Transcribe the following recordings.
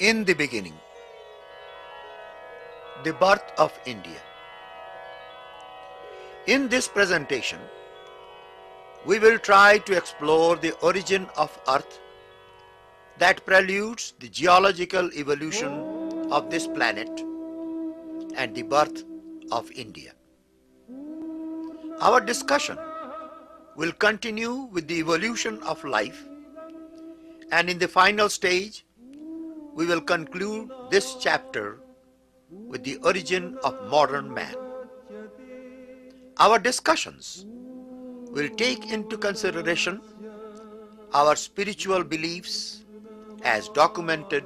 In the beginning, the birth of India. In this presentation, we will try to explore the origin of Earth that preludes the geological evolution of this planet and the birth of India. Our discussion will continue with the evolution of life, and in the final stage, we will conclude this chapter with the origin of modern man. Our discussions will take into consideration our spiritual beliefs as documented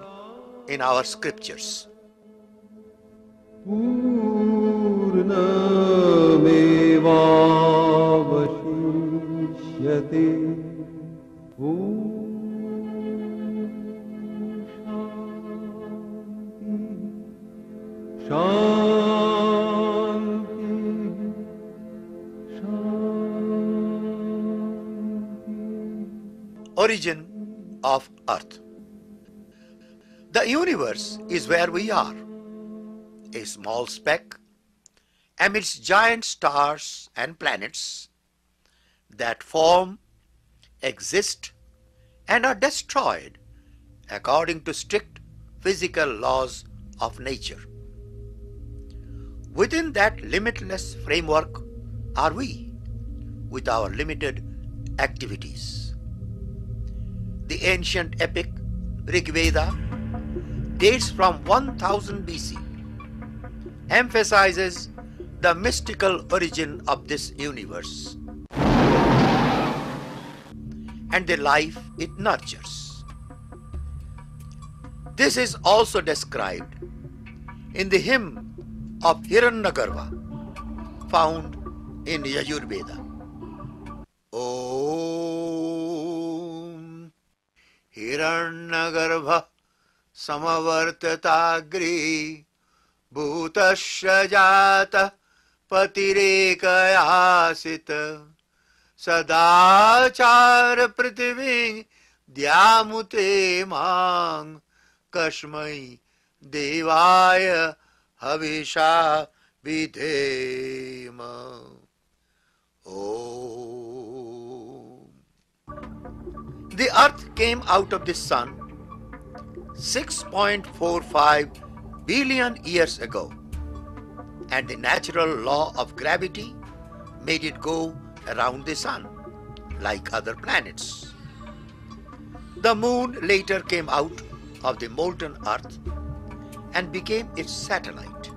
in our scriptures. Origin of Earth. The universe is where we are, a small speck amidst giant stars and planets that form, exist, and are destroyed according to strict physical laws of nature. Within that limitless framework are we, with our limited activities. The ancient epic Rig Veda dates from 1000 BC, emphasizes the mystical origin of this universe and the life it nurtures. This is also described in the hymn of Hiranyagarbha found in Yajurveda. Om Hiranyagarbha Samavartatagri Bhutasya Jata Patirekayasita Sadachara Prithvi Dyamute Mang Kashmai Devaya Havisha Vidhema. Om. The earth came out of the sun 6.45 billion years ago, and the natural law of gravity made it go around the sun like other planets. The moon later came out of the molten earth and became its satellite,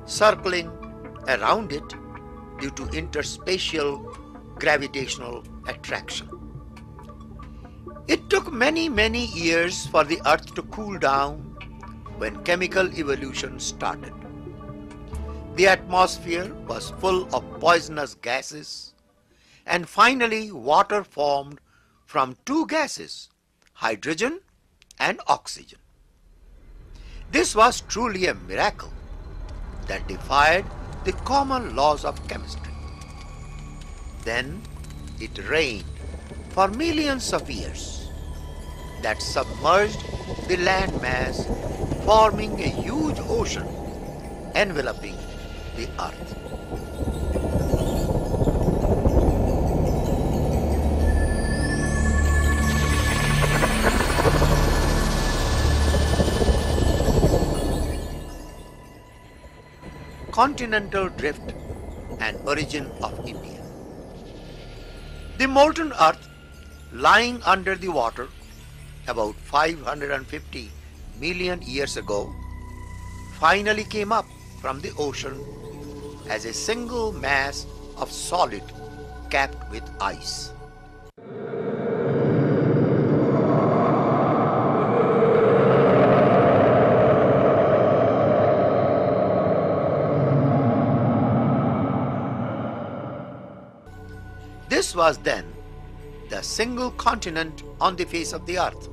circling around it due to interspatial gravitational attraction. It took many years for the earth to cool down when chemical evolution started. The atmosphere was full of poisonous gases, and finally water formed from two gases, hydrogen and oxygen. This was truly a miracle that defied the common laws of chemistry. Then it rained for millions of years that submerged the land mass, forming a huge ocean enveloping the earth. Continental drift and origin of India. The molten earth lying under the water about 550 million years ago finally came up from the ocean as a single mass of solid capped with ice. This was then the single continent on the face of the earth,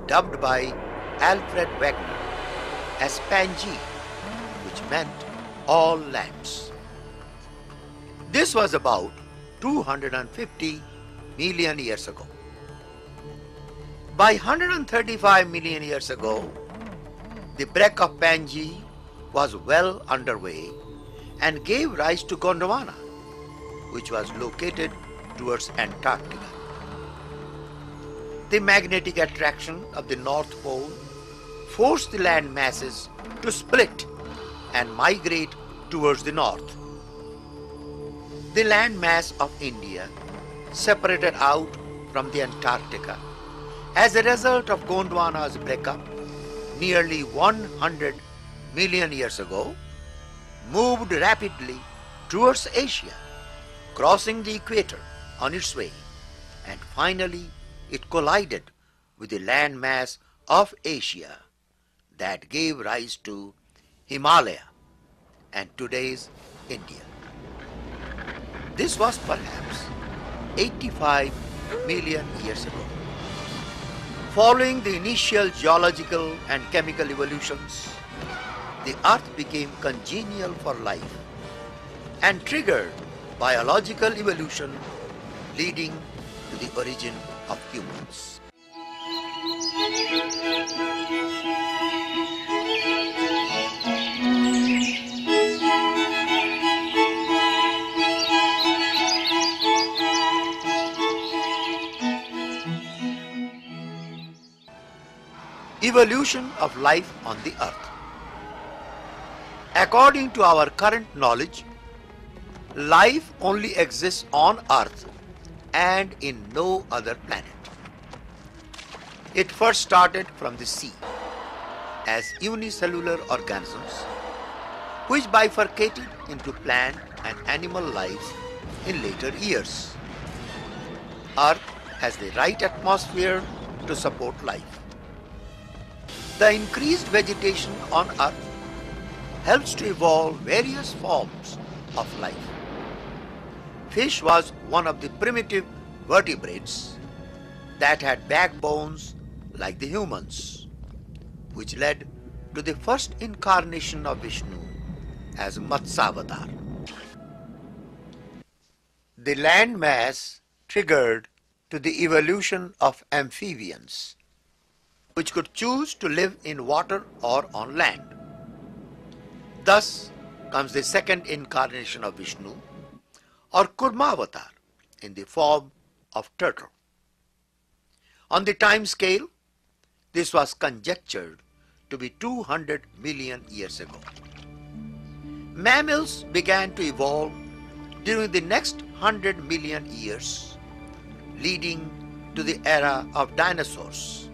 dubbed by Alfred Wegener as Pangaea, which meant all lands. This was about 250 million years ago. By 135 million years ago, the break of Pangaea was well underway and gave rise to Gondwana, which was located towards Antarctica. The magnetic attraction of the North Pole forced the land masses to split and migrate towards the north. The land mass of India separated out from the Antarctica as a result of Gondwana's breakup nearly 100 million years ago, moved rapidly towards Asia, crossing the equator on its way, and finally it collided with the land mass of Asia that gave rise to Himalaya and today's India. This was perhaps 85 million years ago. Following the initial geological and chemical evolutions, the earth became congenial for life and triggered biological evolution, leading to the origin of humans. Evolution of life on the earth. According to our current knowledge, life only exists on earth and in no other planet. It first started from the sea as unicellular organisms, which bifurcated into plant and animal lives in later years. Earth has the right atmosphere to support life. The increased vegetation on Earth helps to evolve various forms of life. Fish was one of the primitive vertebrates that had backbones like the humans, which led to the first incarnation of Vishnu as Matsavatar. The land mass triggered to the evolution of amphibians, which could choose to live in water or on land. Thus comes the second incarnation of Vishnu, or Kurmavatar, in the form of turtle. On the time scale, this was conjectured to be 200 million years ago. Mammals began to evolve during the next 100 million years, leading to the era of dinosaurs.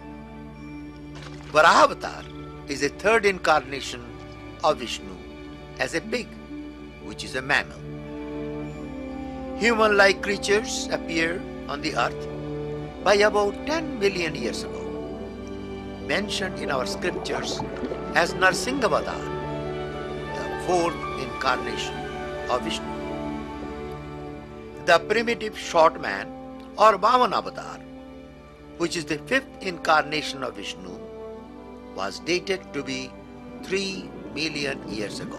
Varahavatar is a third incarnation of Vishnu as a pig, which is a mammal. Human-like creatures appeared on the earth by about 10 million years ago, mentioned in our scriptures as Narsinghavadar, the fourth incarnation of Vishnu. The primitive short man, or Vamanavatar, which is the fifth incarnation of Vishnu, was dated to be 3 million years ago.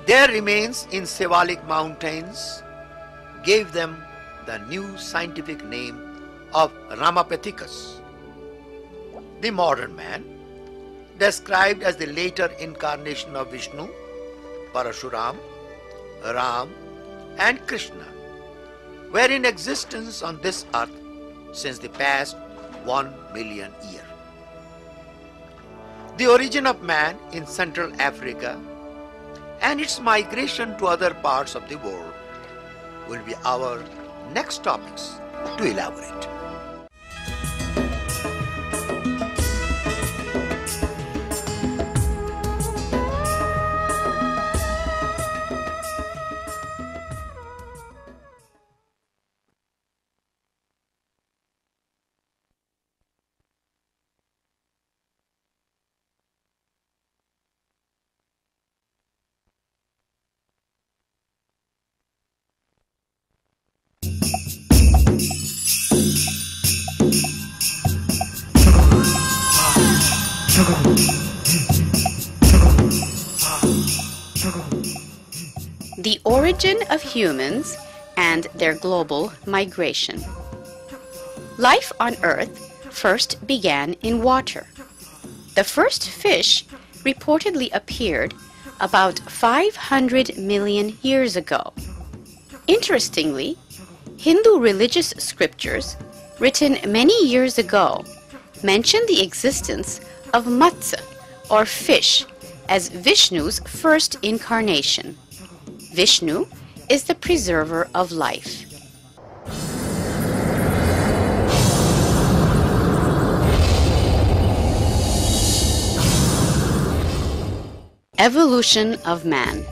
Their remains in Sivalik mountains gave them the new scientific name of Ramapithecus. The modern man, described as the later incarnation of Vishnu, Parashuram, Ram and Krishna, were in existence on this earth since the past 1 million years. The origin of man in Central Africa and its migration to other parts of the world will be our next topics to elaborate. The origin of humans and their global migration. Life on Earth first began in water. The first fish reportedly appeared about 500 million years ago. Interestingly, Hindu religious scriptures written many years ago mention the existence of Matsya, or fish, as Vishnu's first incarnation. Vishnu is the preserver of life. Evolution of man.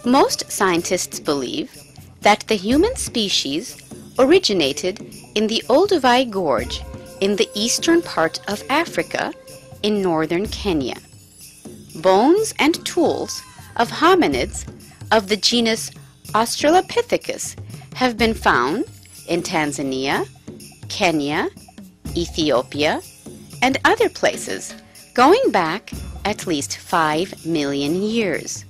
Most scientists believe that the human species originated in the Olduvai Gorge in the eastern part of Africa in northern Kenya. Bones and tools of hominids of the genus Australopithecus have been found in Tanzania, Kenya, Ethiopia, and other places going back at least 5 million years.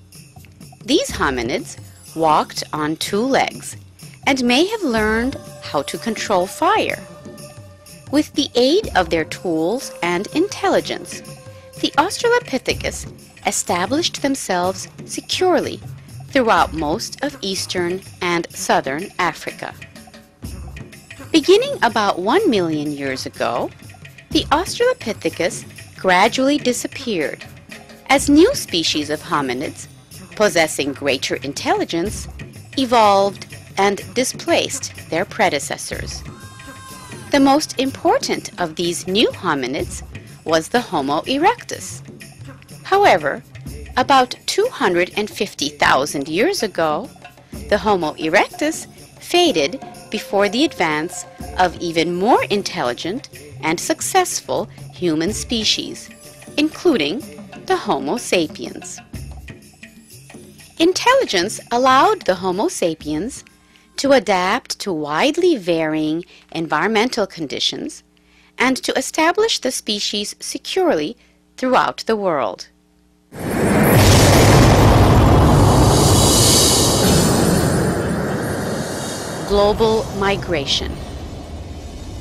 These hominids walked on two legs and may have learned how to control fire. With the aid of their tools and intelligence, the Australopithecus established themselves securely throughout most of eastern and southern Africa. Beginning about 1 million years ago, the Australopithecus gradually disappeared as new species of hominids, possessing greater intelligence, evolved and displaced their predecessors. The most important of these new hominids was the Homo erectus. However, about 250,000 years ago, the Homo erectus faded before the advance of even more intelligent and successful human species, including the Homo sapiens. Intelligence allowed the Homo sapiens to adapt to widely varying environmental conditions and to establish the species securely throughout the world. Global migration.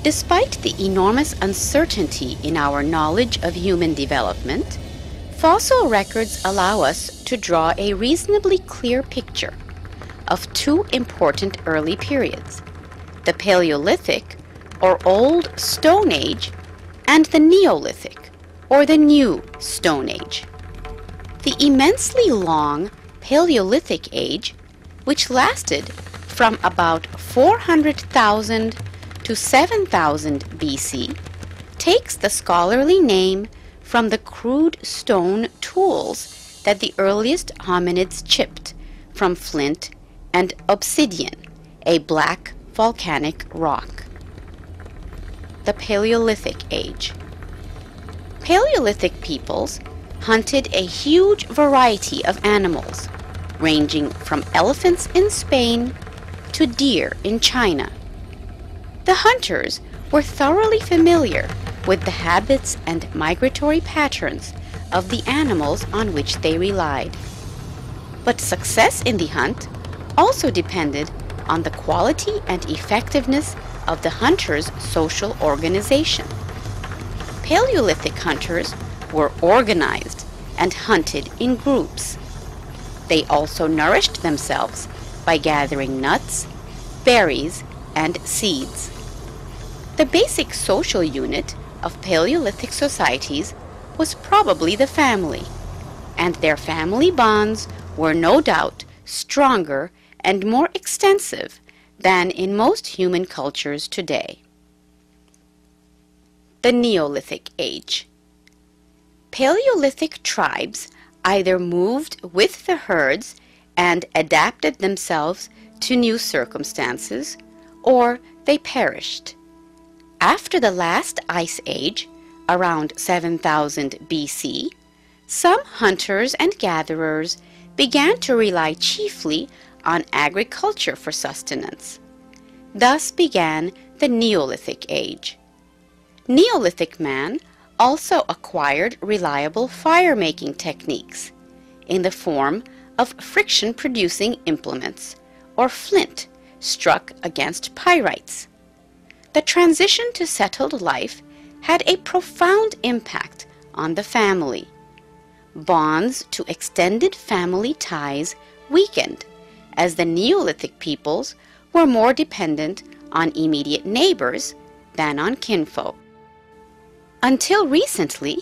Despite the enormous uncertainty in our knowledge of human development, fossil records allow us to draw a reasonably clear picture of two important early periods, the Paleolithic, or Old Stone Age, and the Neolithic, or the New Stone Age. The immensely long Paleolithic Age, which lasted from about 400,000 to 7,000 BC, takes the scholarly name from the crude stone tools that the earliest hominids chipped from flint and obsidian, a black volcanic rock. The Paleolithic Age. Paleolithic peoples hunted a huge variety of animals, ranging from elephants in Spain to deer in China. The hunters were thoroughly familiar with the habits and migratory patterns of the animals on which they relied. But success in the hunt also depended on the quality and effectiveness of the hunter's social organization. Paleolithic hunters were organized and hunted in groups. They also nourished themselves by gathering nuts, berries, and seeds. The basic social unit of Paleolithic societies was probably the family, and their family bonds were no doubt stronger and more extensive than in most human cultures today. The Neolithic Age. Paleolithic tribes either moved with the herds and adapted themselves to new circumstances, or they perished. After the last ice age, around 7,000 BC, some hunters and gatherers began to rely chiefly on agriculture for sustenance. Thus began the Neolithic Age. Neolithic man also acquired reliable fire-making techniques in the form of friction-producing implements, or flint, struck against pyrites. The transition to settled life had a profound impact on the family. Bonds to extended family ties weakened as the Neolithic peoples were more dependent on immediate neighbors than on kinfolk. Until recently,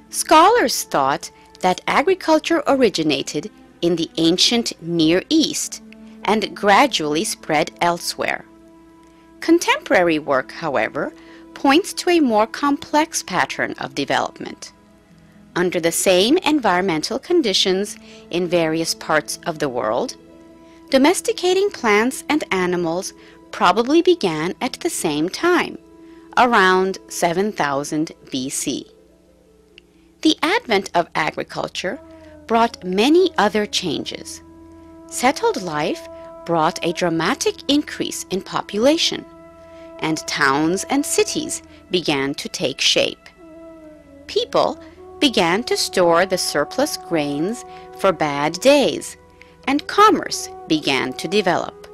scholars thought that agriculture originated in the ancient Near East and gradually spread elsewhere. Contemporary work, however, points to a more complex pattern of development. Under the same environmental conditions in various parts of the world, domesticating plants and animals probably began at the same time, around 7000 BC. The advent of agriculture brought many other changes. Settled life brought a dramatic increase in population, and towns and cities began to take shape. People began to store the surplus grains for bad days, and commerce began to develop.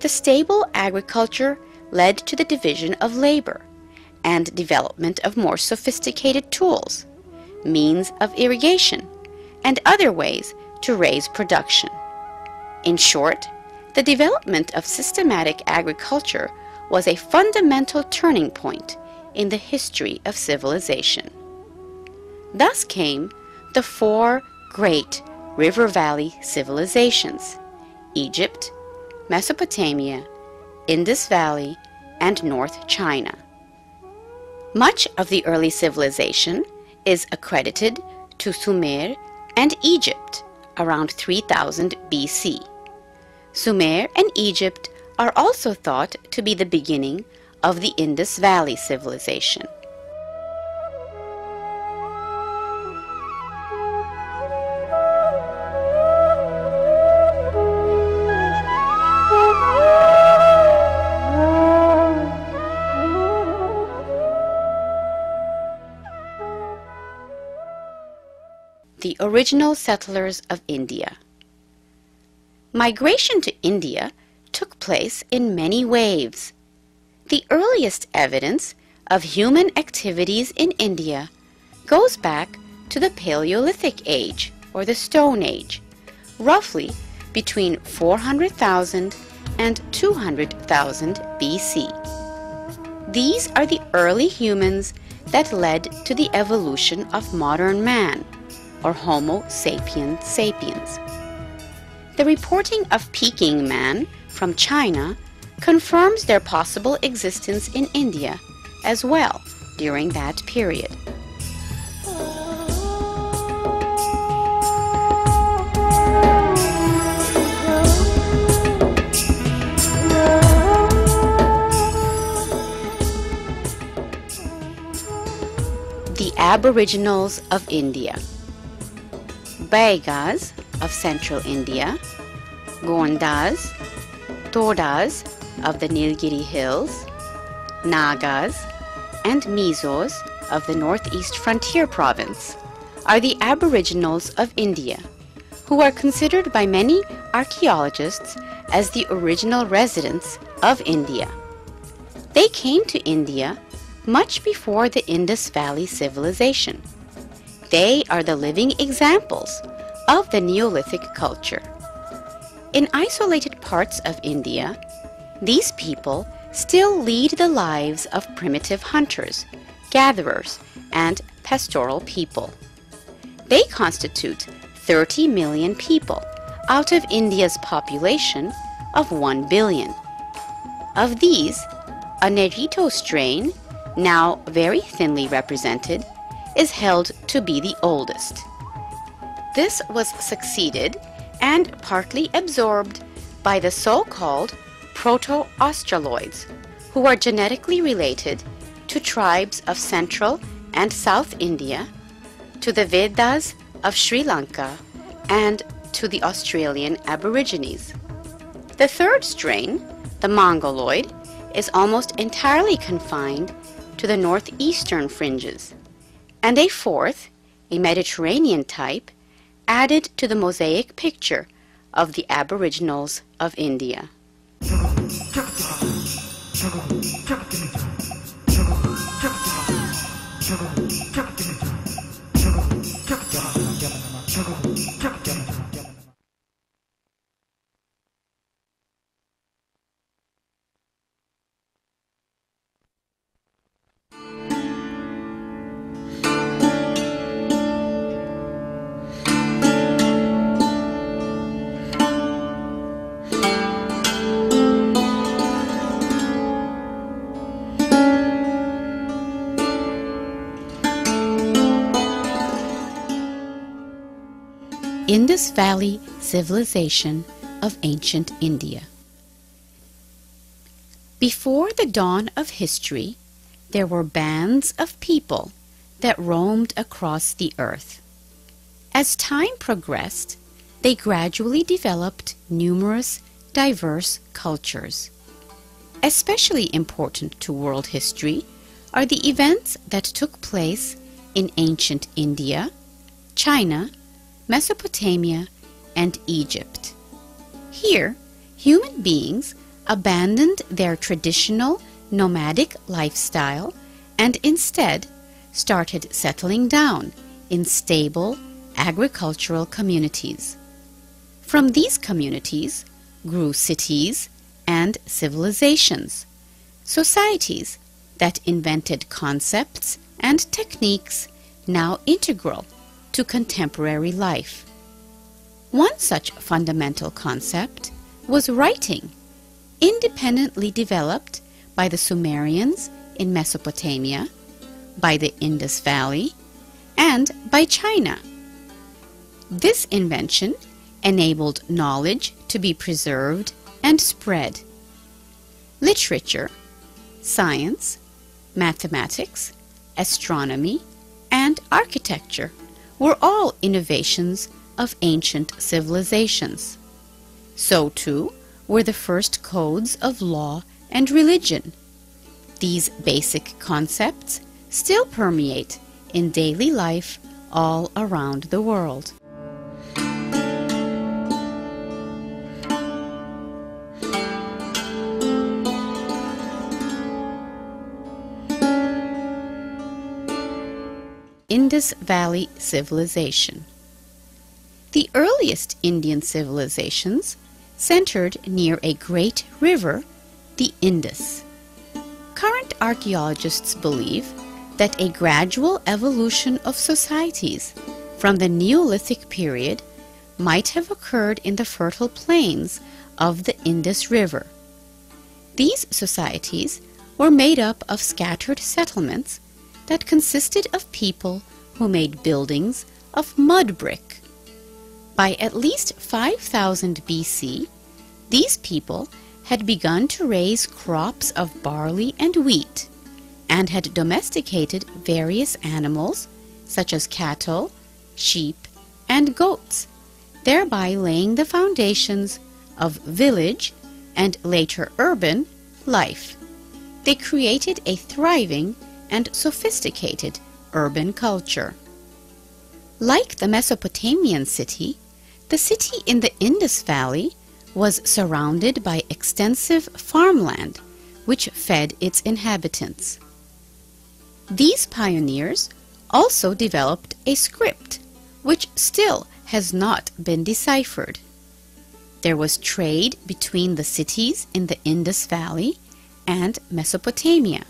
The stable agriculture led to the division of labor and development of more sophisticated tools, means of irrigation, and other ways to raise production. In short, the development of systematic agriculture was a fundamental turning point in the history of civilization. Thus came the four great river valley civilizations: Egypt, Mesopotamia, Indus Valley, and North China. Much of the early civilization is accredited to Sumer and Egypt around 3000 BC. Sumer and Egypt are also thought to be the beginning of the Indus Valley civilization. The original settlers of India. Migration to India took place in many waves. The earliest evidence of human activities in India goes back to the Paleolithic Age, or the Stone Age, roughly between 400,000 and 200,000 BC. These are the early humans that led to the evolution of modern man, or Homo sapiens sapiens. The reporting of Peking man from China confirms their possible existence in India as well during that period. The Aboriginals of India. Baigas of central India, Gondas, Todas of the Nilgiri Hills, Nagas, and Mizos of the northeast frontier province are the Aboriginals of India, who are considered by many archaeologists as the original residents of India. They came to India much before the Indus Valley civilization. They are the living examples of the Neolithic culture. In isolated parts of India, these people still lead the lives of primitive hunters, gatherers, and pastoral people. They constitute 30 million people out of India's population of 1 billion. Of these, a Nerito strain, now very thinly represented, is held to be the oldest. This was succeeded and partly absorbed by the so-called Proto-Australoids, who are genetically related to tribes of Central and South India, to the Vedas of Sri Lanka, and to the Australian Aborigines. The third strain, the Mongoloid, is almost entirely confined to the northeastern fringes, and a fourth, a Mediterranean type, added to the mosaic picture of the Aboriginals of India. Indus Valley civilization of ancient India. Before the dawn of history, there were bands of people that roamed across the earth. As time progressed, they gradually developed numerous, diverse cultures. Especially important to world history are the events that took place in ancient India, China, Mesopotamia, and Egypt. Here, human beings abandoned their traditional nomadic lifestyle and instead started settling down in stable agricultural communities. From these communities grew cities and civilizations, societies that invented concepts and techniques now integral to contemporary life. One such fundamental concept was writing, independently developed by the Sumerians in Mesopotamia, by the Indus Valley, and by China. This invention enabled knowledge to be preserved and spread. Literature, science, mathematics, astronomy, and architecture were all innovations of ancient civilizations. So too were the first codes of law and religion. These basic concepts still permeate in daily life all around the world. Indus Valley civilization. The earliest Indian civilizations centered near a great river, the Indus. Current archaeologists believe that a gradual evolution of societies from the Neolithic period might have occurred in the fertile plains of the Indus River. These societies were made up of scattered settlements that consisted of people who made buildings of mud brick. By at least 5000 BC, these people had begun to raise crops of barley and wheat, and had domesticated various animals such as cattle, sheep, and goats, thereby laying the foundations of village and later urban life. They created a thriving and sophisticated urban culture. Like the Mesopotamian city, the city in the Indus Valley was surrounded by extensive farmland which fed its inhabitants. These pioneers also developed a script which still has not been deciphered. There was trade between the cities in the Indus Valley and Mesopotamia,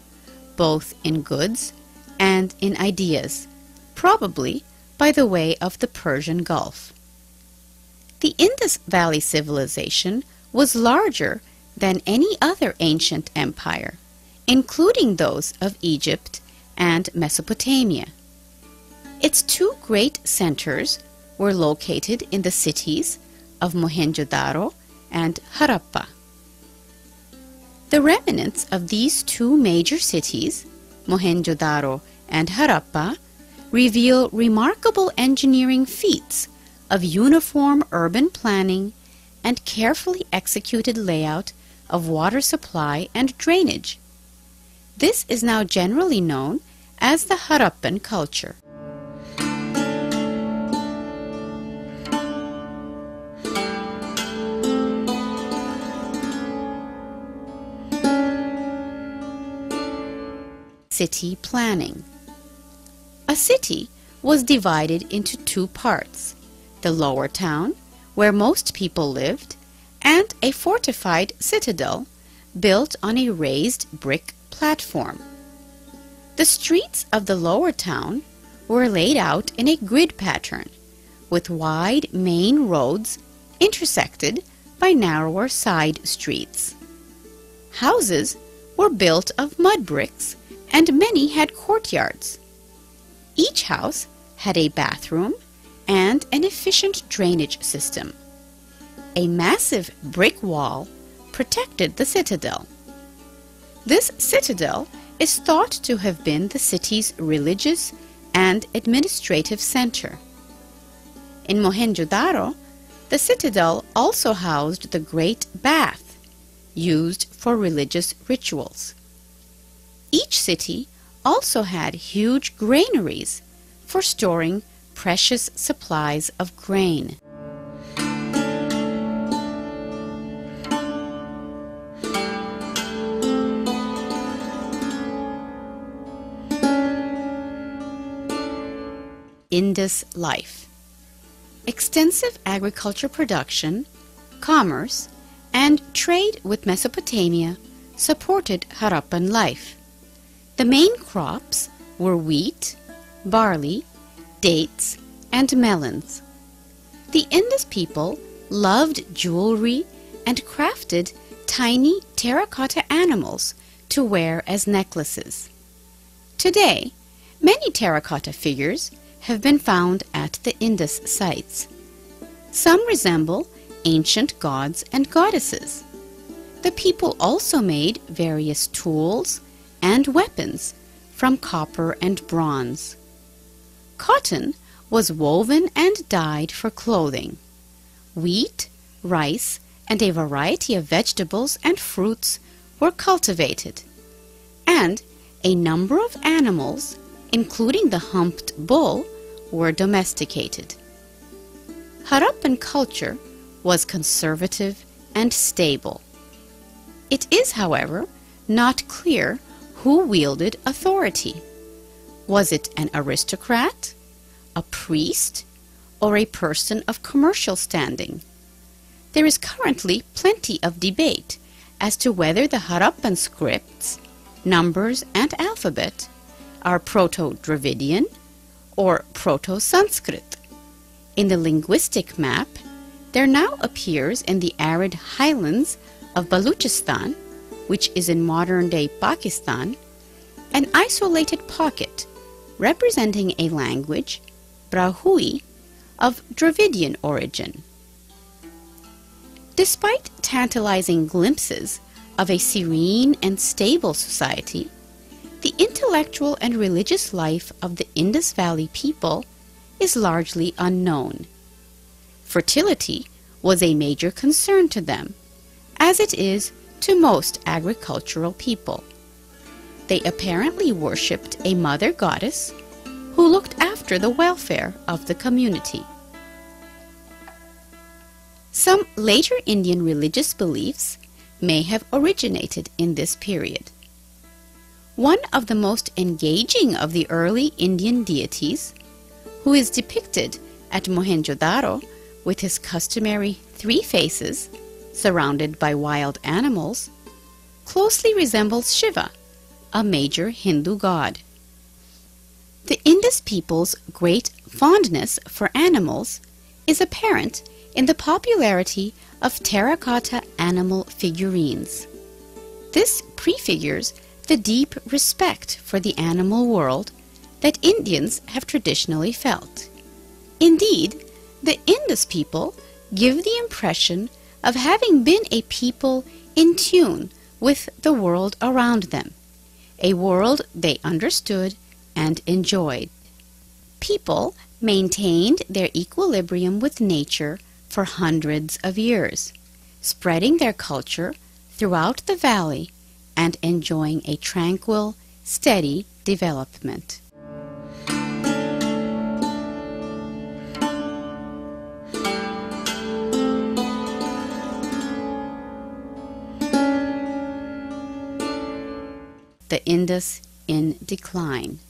both in goods and in ideas, probably by the way of the Persian Gulf. The Indus Valley civilization was larger than any other ancient empire, including those of Egypt and Mesopotamia. Its two great centers were located in the cities of Mohenjo-daro and Harappa. The remnants of these two major cities, Mohenjo-daro and Harappa, reveal remarkable engineering feats of uniform urban planning and carefully executed layout of water supply and drainage. This is now generally known as the Harappan culture. City planning. A city was divided into two parts: the lower town, where most people lived, and a fortified citadel built on a raised brick platform. The streets of the lower town were laid out in a grid pattern, with wide main roads intersected by narrower side streets. Houses were built of mud bricks, and many had courtyards. Each house had a bathroom and an efficient drainage system. A massive brick wall protected the citadel. This citadel is thought to have been the city's religious and administrative center. In Mohenjo-daro, the citadel also housed the Great Bath, used for religious rituals. Each city also had huge granaries for storing precious supplies of grain. Indus life. Extensive agriculture production, commerce, and trade with Mesopotamia supported Harappan life. The main crops were wheat, barley, dates, and melons. The Indus people loved jewelry and crafted tiny terracotta animals to wear as necklaces. Today, many terracotta figures have been found at the Indus sites. Some resemble ancient gods and goddesses. The people also made various tools and weapons from copper and bronze. Cotton was woven and dyed for clothing. Wheat, rice, and a variety of vegetables and fruits were cultivated, and a number of animals, including the humped bull, were domesticated. Harappan culture was conservative and stable. It is, however, not clear who wielded authority. Was it an aristocrat, a priest, or a person of commercial standing? There is currently plenty of debate as to whether the Harappan scripts, numbers, and alphabet are Proto-Dravidian or Proto-Sanskrit. In the linguistic map, there now appears in the arid highlands of Baluchistan, which is in modern-day Pakistan, an isolated pocket representing a language, Brahui, of Dravidian origin. Despite tantalizing glimpses of a serene and stable society, the intellectual and religious life of the Indus Valley people is largely unknown. Fertility was a major concern to them, as it is to most agricultural people. They apparently worshipped a mother goddess who looked after the welfare of the community. Some later Indian religious beliefs may have originated in this period. One of the most engaging of the early Indian deities, who is depicted at Mohenjo-daro with his customary 3 faces, surrounded by wild animals, closely resembles Shiva, a major Hindu god. The Indus people's great fondness for animals is apparent in the popularity of terracotta animal figurines. This prefigures the deep respect for the animal world that Indians have traditionally felt. Indeed, the Indus people give the impression of having been a people in tune with the world around them, a world they understood and enjoyed. People maintained their equilibrium with nature for hundreds of years, spreading their culture throughout the valley and enjoying a tranquil, steady development. The Indus in decline.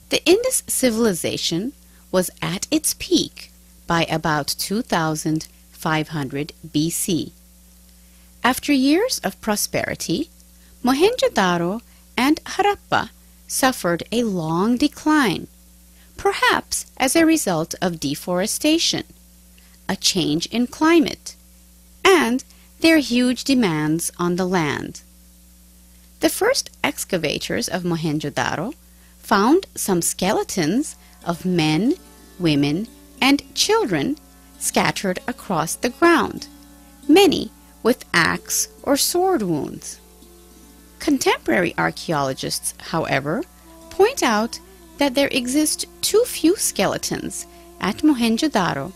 The Indus civilization was at its peak by about 2500 BC. After years of prosperity, Mohenjo-daro and Harappa suffered a long decline, perhaps as a result of deforestation, a change in climate, and their huge demands on the land. The first excavators of Mohenjo-daro found some skeletons of men, women, and children scattered across the ground, many with axe or sword wounds. Contemporary archaeologists, however, point out that there exist too few skeletons at Mohenjo-daro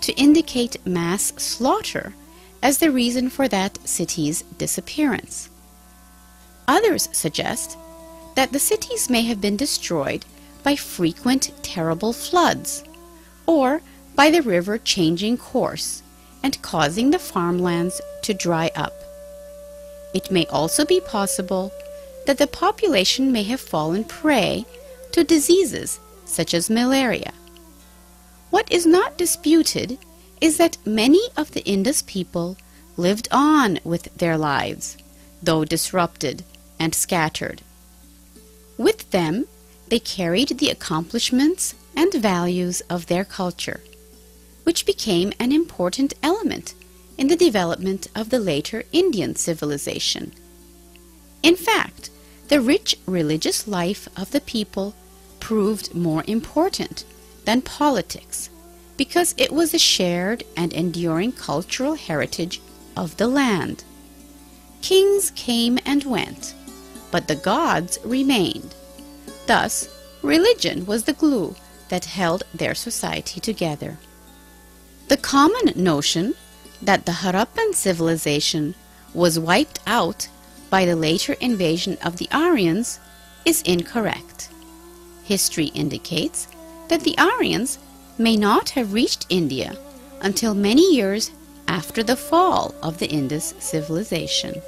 to indicate mass slaughter as the reason for that city's disappearance. Others suggest that the cities may have been destroyed by frequent terrible floods, or by the river changing course and causing the farmlands to dry up. It may also be possible that the population may have fallen prey to diseases such as malaria. What is not disputed is that many of the Indus people lived on with their lives, though disrupted and scattered. With them, they carried the accomplishments and values of their culture, which became an important element in the development of the later Indian civilization. In fact, the rich religious life of the people proved more important than politics because it was a shared and enduring cultural heritage of the land. Kings came and went, but the gods remained. Thus, religion was the glue that held their society together. The common notion that the Harappan civilization was wiped out by the later invasion of the Aryans is incorrect. History indicates that the Aryans may not have reached India until many years after the fall of the Indus civilization.